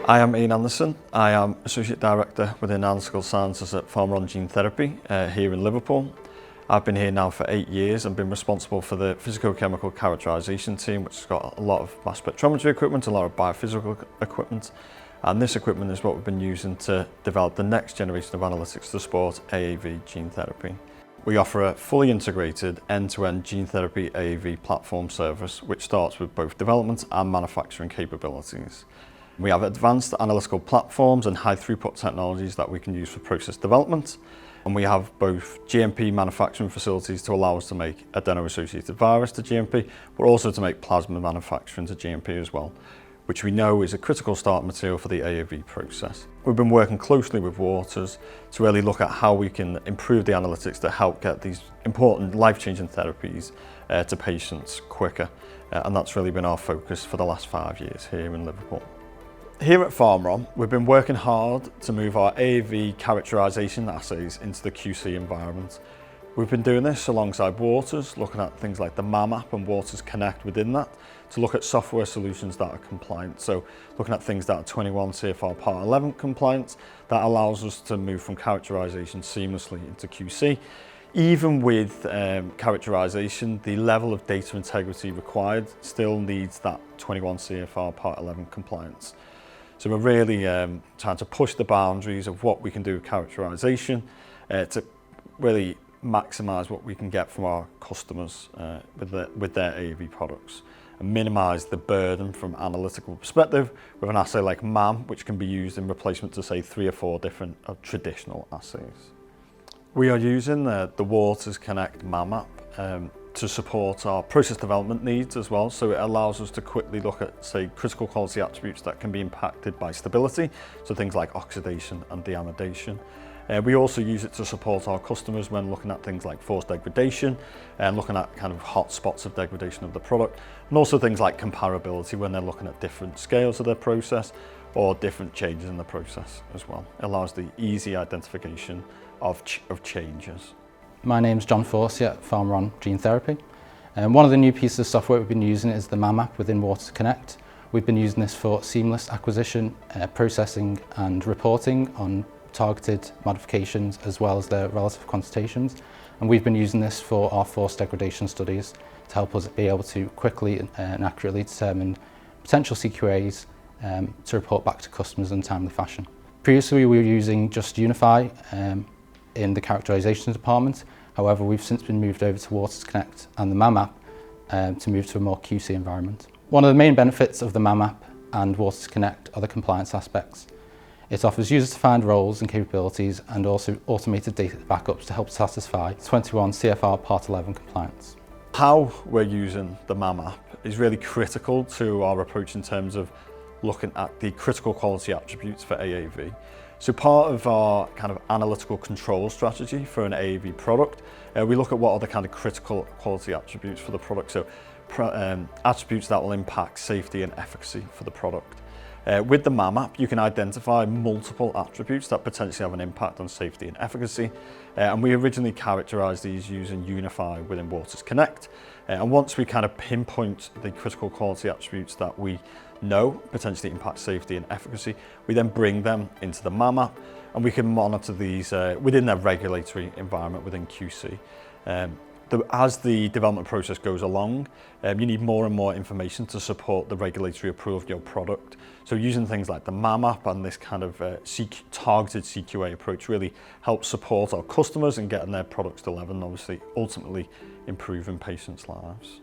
I am Ian Anderson. I am Associate Director within Analytical Sciences at Pharmaron Gene Therapy here in Liverpool. I've been here now for 8 years and been responsible for the physicochemical characterization team, which has got a lot of mass spectrometry equipment, a lot of biophysical equipment. And this equipment is what we've been using to develop the next generation of analytics to support AAV gene therapy. We offer a fully integrated end-to-end gene therapy AAV platform service, which starts with both development and manufacturing capabilities. We have advanced analytical platforms and high throughput technologies that we can use for process development. And we have both GMP manufacturing facilities to allow us to make adeno-associated virus to GMP, but also to make plasmid manufacturing to GMP as well, which we know is a critical start material for the AAV process. We've been working closely with Waters to really look at how we can improve the analytics to help get these important life-changing therapies to patients quicker. And that's really been our focus for the last 5 years here in Liverpool. Here at Pharmaron, we've been working hard to move our AAV characterization assays into the QC environment. We've been doing this alongside Waters, looking at things like the MAMAP and Waters Connect within that, to look at software solutions that are compliant. So looking at things that are 21 CFR Part 11 compliant, that allows us to move from characterization seamlessly into QC. Even with characterization, the level of data integrity required still needs that 21 CFR Part 11 compliance. So we're really trying to push the boundaries of what we can do with characterization to really maximise what we can get from our customers with their AAV products and minimise the burden from analytical perspective with an assay like MAM, which can be used in replacement to say 3 or 4 different traditional assays. We are using the Waters Connect MAMAP to support our process development needs as well. So it allows us to quickly look at, say, critical quality attributes that can be impacted by stability. So things like oxidation and deamidation. We also use it to support our customers when looking at things like force degradation and looking at kind of hot spots of degradation of the product. And also things like comparability when they're looking at different scales of their process or different changes in the process as well. It allows the easy identification of changes. My name's John Forsey at Pharmaron Gene Therapy. One of the new pieces of software we've been using is the MAMAP within Waters Connect. We've been using this for seamless acquisition, processing and reporting on targeted modifications as well as their relative quantitations. And we've been using this for our force degradation studies to help us be able to quickly and accurately determine potential CQAs to report back to customers in a timely fashion. Previously we were using just Unify in the characterization department. However, we've since been moved over to Waters Connect and the MAMAP to move to a more QC environment. One of the main benefits of the MAMAP and Waters Connect are the compliance aspects. It offers user-defined roles and capabilities and also automated data backups to help satisfy 21 CFR Part 11 compliance. How we're using the MAMAP is really critical to our approach in terms of looking at the critical quality attributes for AAV. So part of our kind of analytical control strategy for an AAV product, we look at what are the kind of critical quality attributes for the product. So attributes that will impact safety and efficacy for the product. With the MAMAP, you can identify multiple attributes that potentially have an impact on safety and efficacy. And we originally characterized these using Unify within Waters Connect. And once we kind of pinpoint the critical quality attributes that we know potentially impact safety and efficacy, we then bring them into the MAMAP and we can monitor these within their regulatory environment within QC. As the development process goes along, you need more and more information to support the regulatory approval of your product. So using things like the MAMAP and this kind of targeted CQA approach really helps support our customers in getting their products to level and obviously ultimately improving patients' lives.